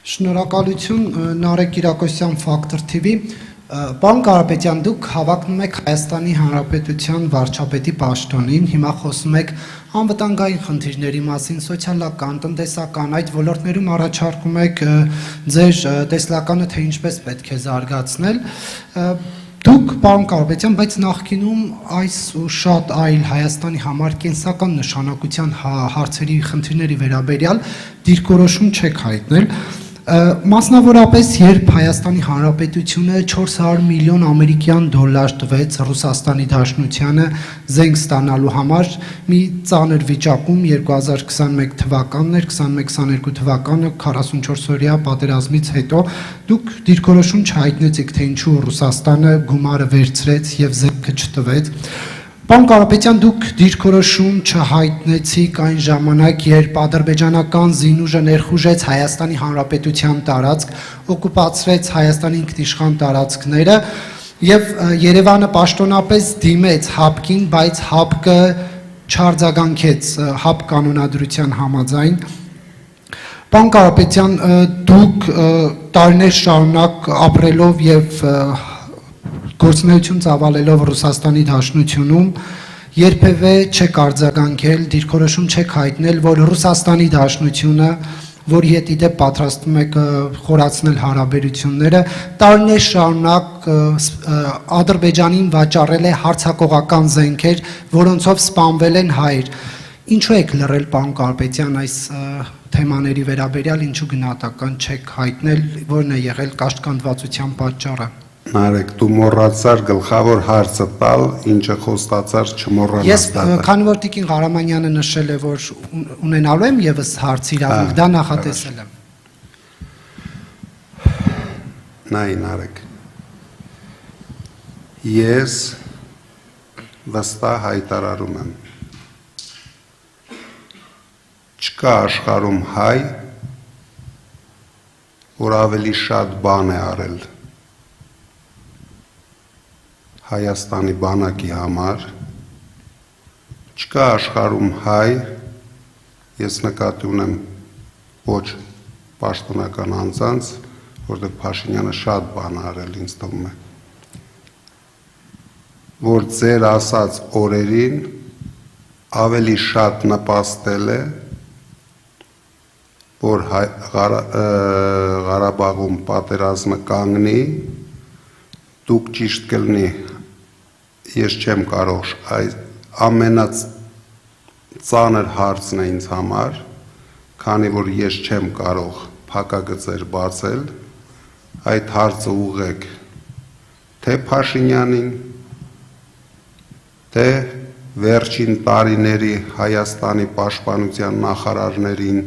Շնորհակալություն Նարեկ Կիրակոսյան Ֆակտոր TV-ի, պարոն Կարապետյան, դուք հավակնում եք Հայաստանի Հանրապետության վարչապետի պաշտոնին, հիմա խոսում եք անվտանգային խնդիրների մասին, սոցիալական, տնտեսական, այդ ոլորտներում առաջարկում եք ձեր տեսլականը, թե ինչպես պետք է զարգացնել։ Դուք, պարոն Կարապետյան, բայց նախկինում այս ու շատ այլ Հայաստանի համար կենսական նշանակության հարցերի խնդիրների վերաբերյալ դիրքորոշում չեք հայտնել։ Մասնավորապես, երբ Հայաստանի Հանրապետությունը 400 միլիոն ամերիկյան դոլար տվեց Ռուսաստանի Դաշնությանը զենք ստանալու համար, մի ծանր վիճակում 2021 թվականն էր, 21-22 թվականը 44-օրյա պատերազմից հետո դուք դիրքորոշում չհայտնեցիք, թե ինչու Ռուսաստանը գումարը վերցրեց եւ զենքը չտվեց։ Պարոն Կարապետյան, դուք դիրքորոշում չհայտնեցիք այն ժամանակ, երբ ադրբեջանական զինուժը ներխուժեց Հայաստանի Հանրապետության տարածք, օկուպացրեց Հայաստանի ինքնիշխան տարածքները եւ Երևանը պաշտոնապես դիմեց ՀԱՊԿ-ին, բայց ՀԱՊԿ-ը չարձագանքեց ՀԱՊԿ կանոնադրության համաձայն։ Պարոն Կարապետյան, դուք տարիներ շարունակ ապրելով եւ գործունեություն ծավալելով Ռուսաստանի Դաշնությունում երբևէ չեք արձագանքել, դիրքորոշում չեք հայտնել, որ Ռուսաստանի Դաշնությունը, որի հետ իդեպ պատրաստվում եք խորացնել հարաբերությունները, տարիներ շարունակ Ադրբեջանին վաճառել է հարձակողական զենքեր, որոնցով սպանվել են հայեր։ Ինչու եք լռել, պարոն Կարապետյան, այս թեմաների վերաբերյալ, ինչու գնահատական չեք հայտնել, որն է եղել կաշկանդվածության պատճառը։ Նարեկ, դու մոռացար գլխավոր հարցը տալ, ինչը խոստացար չմոռանաս։ Ես քանի որ Տիկին Ղարամանյանը նշել է, որ ունենալու եմ եւս հարց իրավունք, դա նախատեսել եմ։ Նայ, Նարեկ, ես վստահ հայտարարում եմ, չկա աշխարհում հայ, որ ավելի շատ բան է արել Հայաստանի բանակի համար, չկա աշխարհում հայ, ես նկատի ունեմ ոչ պաշտոնական անձանց, որտեղ Փաշինյանը շատ բան արել, ինձ թվում է, որ ձեր ասած օրերին ավելի շատ նպաստել է, որ Ղարաբաղում պատերազմը կանգնի, դուք ճիշտ կլինի, ես չեմ կարող, ամենածանր հարցն է ինձ համար, քանի որ ես չեմ կարող փակագծեր բացել, այդ հարցը ուղղեք թե Փաշինյանին, թե վերջին տարիների Հայաստանի պաշտպանության նախարարներին,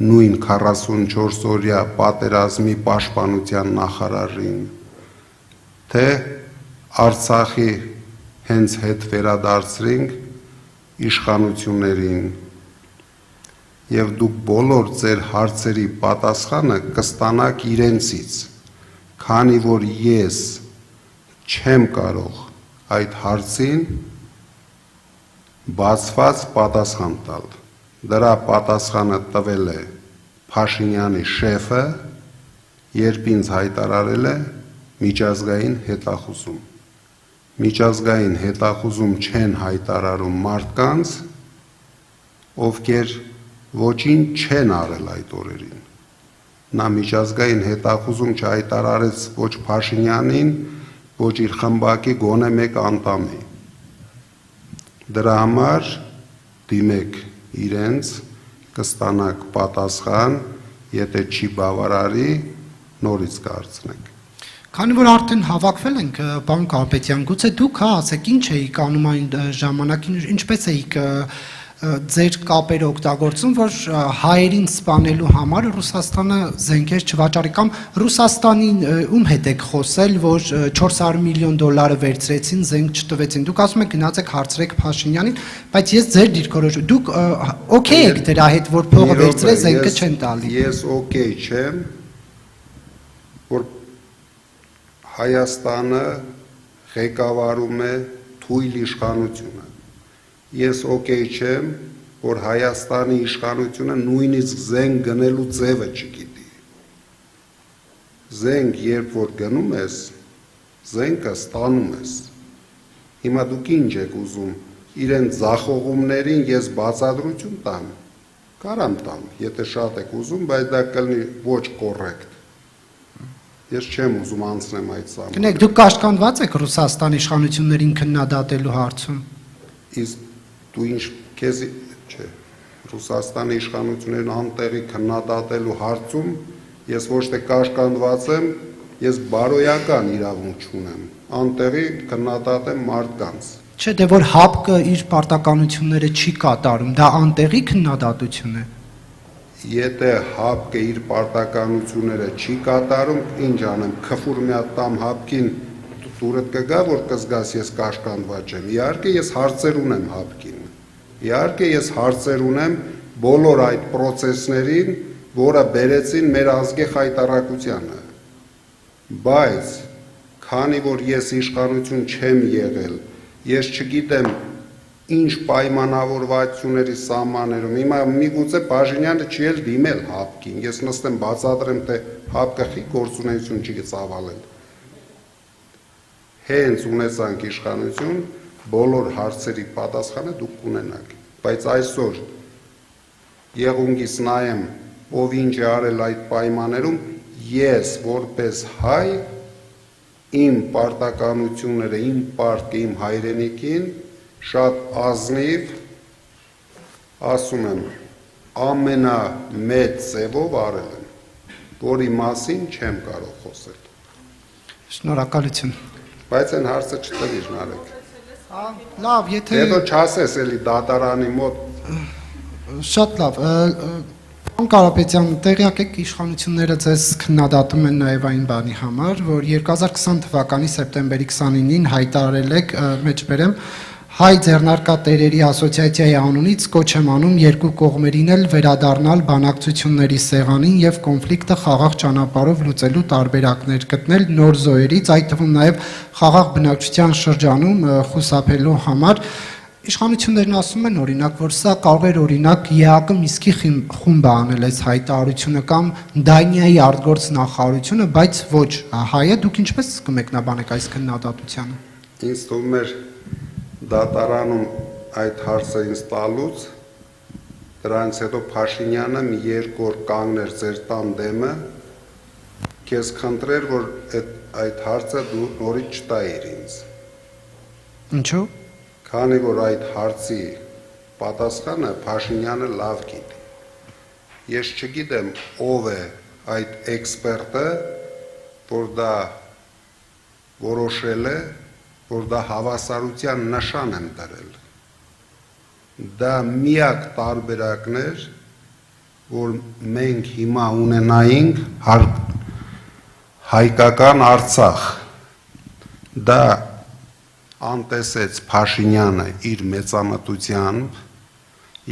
նույն 44-օրյա պատերազմի պաշտպանության նախարարին, թե Արցախի հենց հետ վերադարձրինք իշխանություններին եւ դուք բոլոր ձեր հարցերի պատասխանը կստանաք իրենցից, քանի որ ես չեմ կարող այդ հարցին բացված պատասխան տալ։ Դրա պատասխանը տվել է Փաշինյանի շեֆը, երբ ինձ հայտարարել է միջազգային հետախուզում։ Միջազգային հետախուզում չեն հայտարարում մարդկանց, ովքեր ոչինչ չեն արել այդ օրերին։ Նա միջազգային հետախուզում չհայտարարեց ոչ Փաշինյանին, ոչ իր խմբակի գոնե մեկ անդամի։ Դրա համար դիմեք իրենց, կստանաք պատասխան, եթե չի բավարարի, նորից կարծնեք։ Քանի որ արդեն հավաքվել ենք, պարոն Կարապետյան, գուցե դուք ասեք, ինչ էիք անում այն ժամանակին, ինչպես էիք ձեր կապերը օգտագործում, որ հայերին սպանելու համար Ռուսաստանը զենքեր չվաճառի, կամ Ռուսաստանին ում հետ եք խոսել, որ 400 միլիոն դոլարը վերցրեցին, զենք չտվեցին։ Դուք ասում եք գնացեք հարցրեք Փաշինյանին, բայց ես ձեր դիրքորոշում, դուք օքեյ եք դրա հետ, որ փողը վերցրե, զենքը չեն տալի։ Ես օքեյ չեմ, որ Հայաստանը ղեկավարում է թույլ իշխանությունը։ Ես օքեյ չեմ, որ Հայաստանի իշխանությունը նույնիսկ զենք գնելու ձևը չգիտի։ Զենք երբ որ գնում ես, զենքը ստանում ես։ Հիմա դուք ինչ եք ուզում, իրեն ձախողումներին ես բացատրություն տամ, կարամ տամ, եթե շատ եք ուզում, բայց դա կլինի ոչ կոռեկտ։ Ես չեմ ուզում անցնեմ այդ սահմանը։ Գնեք, դուք կաշկանդված եք Ռուսաստանի իշխանություններին քննադատելու հարցում։ Իսկ դու ինչ քեզ չէ, Ռուսաստանի իշխանություններին անտեղի քննադատելու հարցում ես ոչ թե կաշկանդված եմ, ես բարոյական իրավունք չունեմ, անտեղի քննադատեմ մարդկանց։ Չէ, դե որ ՀԱՊԿ-ը իր պարտականությունները չի կատարում, դա անտեղի քննադատություն է։ Եթե ՀԱՊԿ-ը իր պարտականությունները չի կատարում, ինչ անեմ, քֆուր մի հատ տամ ՀԱՊԿ-ին, դուրդ կգա, որ կզգաս ես կաշկանդված եմ։ Իհարկե ես հարցեր ունեմ ՀԱՊԿ-ին։ Իհարկե ես հարցեր ունեմ բոլոր այդ process-ներին, որը բերեցին մեր ազգի խայտարակությանը։ Բայց քանի որ ես իշխանություն չեմ եղել, ես չգիտեմ ինչ պայմանավորվածությունների սահմաններում, հիմա միգուցե Փաշինյանը չի էլ դիմել ՀԱՊԿ-ին, ես նստեմ բացատրեմ, թե ՀԱՊԿ-ի գործունեություն չի ծավալել։ Հենց ունեցանք իշխանություն, բոլոր հարցերի պատասխանը դուք կունենաք, բայց այսօր եղունգիս նայեմ, ով ինչ է արել այդ պայմաններում, ես որպես հայ իմ պարտականությունները, իմ պարտքը, իմ հայրենիքին շատ ազնիվ, ասում եմ, ամենամեծ ձևով արել եմ, որի մասին չեմ կարող խոսել։ Շնորհակալություն։ Բայց այն հարցը չտվիր Նարեկ։ Լավ, եթե Հետո չասես էլի դատարանի մոտ։ Շատ լավ։ Պարոն Կարապետյան, տեղյակ եք իշխանությունները ձեզ քննադատում են նաև այն բանի համար, որ 2020 թվականի սեպտեմբերի 29-ին հայտարարել եք, մեջբերեմ, Հայ ձեռնարկատերերի ասոցիացիայի անունից կոչ եմ անում երկու կողմերին էլ վերադառնալ բանակցությունների սեղանին եւ կոնֆլիկտը խաղաղ ճանապարհով լուծելու տարբերակներ գտնել նոր զոհերից, այդ թվում նաև խաղաղ բնակչության շրջանում խուսափելու համար։ Իշխանություններն ասում են օրինակ, որ սա կարող էր օրինակ ԵԱԿ Միսկի խումբը անել այս հայտարարությունը կամ Դանիայի արտգործ նախարարությունը, բայց ոչ հայը, դուք ինչպես կմեկնաբանեք այս քննադատությանը։ Ինձ թվում է դատարանում այդ հարցը ինձ տալուց, դրանից հետո Փաշինյանը մի երկու օր կանգներ ձեր տան դեմը, քեզ խնդրեր, որ այդ հարցը դու նորից չտայիր ինձ։ Ինչու՞։ Քանի որ այդ հարցի պատասխանը Փաշինյանը լավ գիտի։ Ես չգիտեմ ով է այդ էքսպերտը, որ դա որոշել է, որ դա հավասարության նշան եմ դրել։ Դա միակ տարբերակն էր, որ մենք հիմա ունենայինք հայկական Արցախ։ Դա անտեսեց Փաշինյանը իր մեծամտությամբ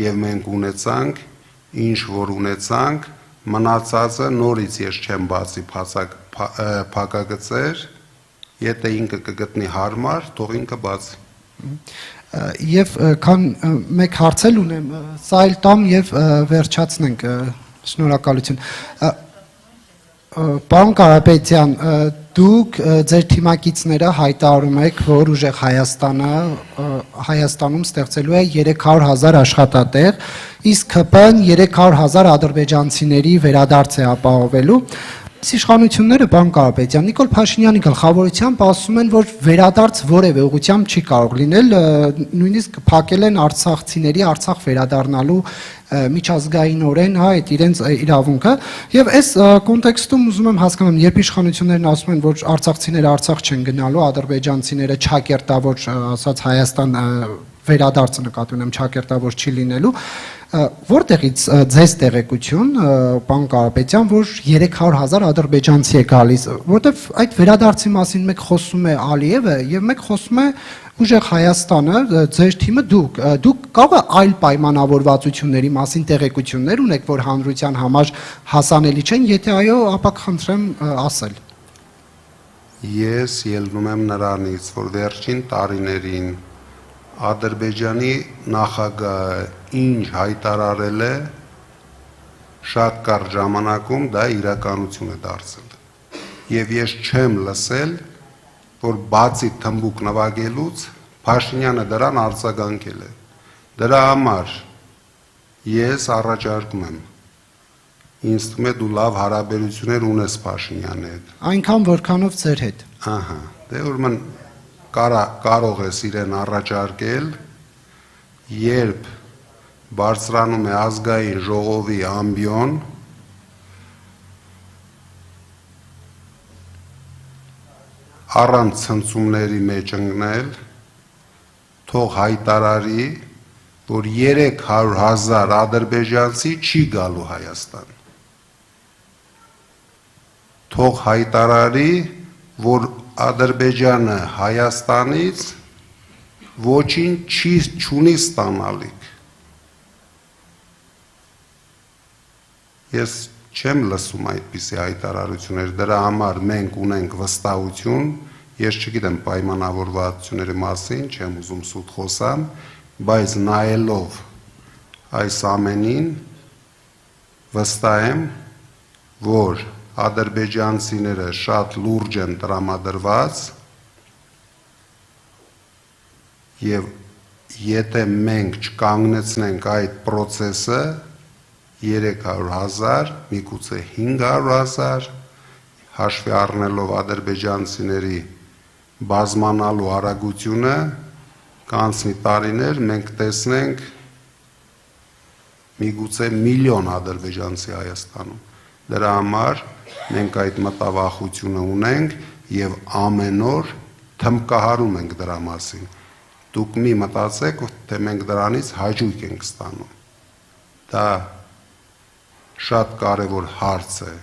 եւ մենք ունեցանք ինչ որ ունեցանք, մնացածը նորից ես չեմ բացի փակագծեր, եթե ինքը կգտնի հարմար, թող ինքը բացի։ Եվ քան մեկ հարց էլ ունեմ, սա էլ տամ եւ վերջացնենք, շնորհակալություն։ Պարոն Կարապետյան, դուք ձեր թիմակիցները հայտարարում եք, որ ուժեղ Հայաստանում ստեղծելու է 300,000 աշխատատեղ, իսկ ՀՊ-ն 300,000 ադրբեջանցիների վերադարձ է ապահովելու։ Իշխանությունները, պարոն Կարապետյան, Նիկոլ Փաշինյանի գլխավորությամբ ասում են, որ վերադարձ որևէ ուղղությամբ չի կարող լինել, նույնիսկ փակել են արցախցիների Արցախ վերադառնալու միջազգայինորեն այդ իրենց իրավունքը, եւ այս կոնտեքստում ուզում եմ հասկանամ, երբ իշխանություններն ասում են, որ արցախցիները Արցախ չեն գնալու, ադրբեջանցիները չակերտավոր, ասած Հայաստան վերադարձը նկատի ունեմ չակերտավոր չի լինելու, որտեղից ձեզ տեղեկություն, պարոն Կարապետյան, որ 300,000 ադրբեջանցի է գալիս, որտեվ այդ վերադարձի մասին մեկ խոսում է Ալիևը եւ մեկ խոսում է ուժեղ Հայաստանը, ձեր թիմը դուք կարող է այլ պայմանավորվածությունների մասին տեղեկություններ ունեք, որ հանրության համար հասանելի չեն, եթե այո, ապա կխնդրեմ ասել։ Ես ելնում եմ նրանից, որ վերջին տարիներին Ադրբեջանի նախագահը ինչ հայտարարել է, շատ կարճ ժամանակում դա իրականություն է դարձել։ եւ ես չեմ լսել, որ բացի թմբուկ նվագելուց Փաշինյանը դրան արձագանքել է։ Դրա համար ես առաջարկում եմ, ինձ թվում է դու լավ հարաբերություններ ունես Փաշինյանի հետ։ Այնքան որքանով ձեր հետ։ Ահա, դե ուրեմն կարող ես իրեն առաջարկել, երբ բարձրանում է ազգային ժողովի ամբիոն, առանց ցնցումների մեջ ընկնել, թող հայտարարի, որ 300,000 ադրբեջանցի չի գալու Հայաստան։ Թող հայտարարի, որ Ադրբեջանը Հայաստանից ոչինչ չունի ստանալիք։ Ես չեմ լսում այդպիսի հայտարարություններ, դրա համար մենք ունենք վստահություն, ես չգիտեմ պայմանավորվածությունների մասին, չեմ ուզում սուտ խոսամ, բայց նայելով այս ամենին վստահ եմ, որ ադրբեջանցիները շատ լուրջ են տրամադրված եւ եթե մենք չկանգնեցնենք այդ process-ը 300,000, միգուցե 500,000 հաշվի առնելով ադրբեջանցիների բազմանալու արագությունը կանցնի տարիներ մենք տեսնենք միգուցե միլիոն ադրբեջանցի Հայաստանում։ Դրա համար մենք այդ մտավախությունը ունենք եւ ամեն օր թմկահարում ենք դրա մասին։ Դուք մի մտածեք, թե մենք դրանից հաճույք ենք ստանում։ Դա շատ կարևոր հարց է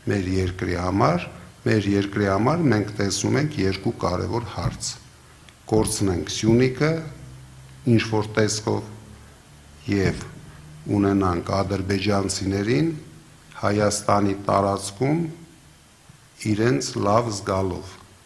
մեր երկրի համար մենք տեսնում ենք երկու կարևոր հարց։ Կորցնենք Սյունիքը ինչ որ տեսքով եւ ունենանք ադրբեջանցիներին Հայաստանի տարածքում իրենց լավ զգալով։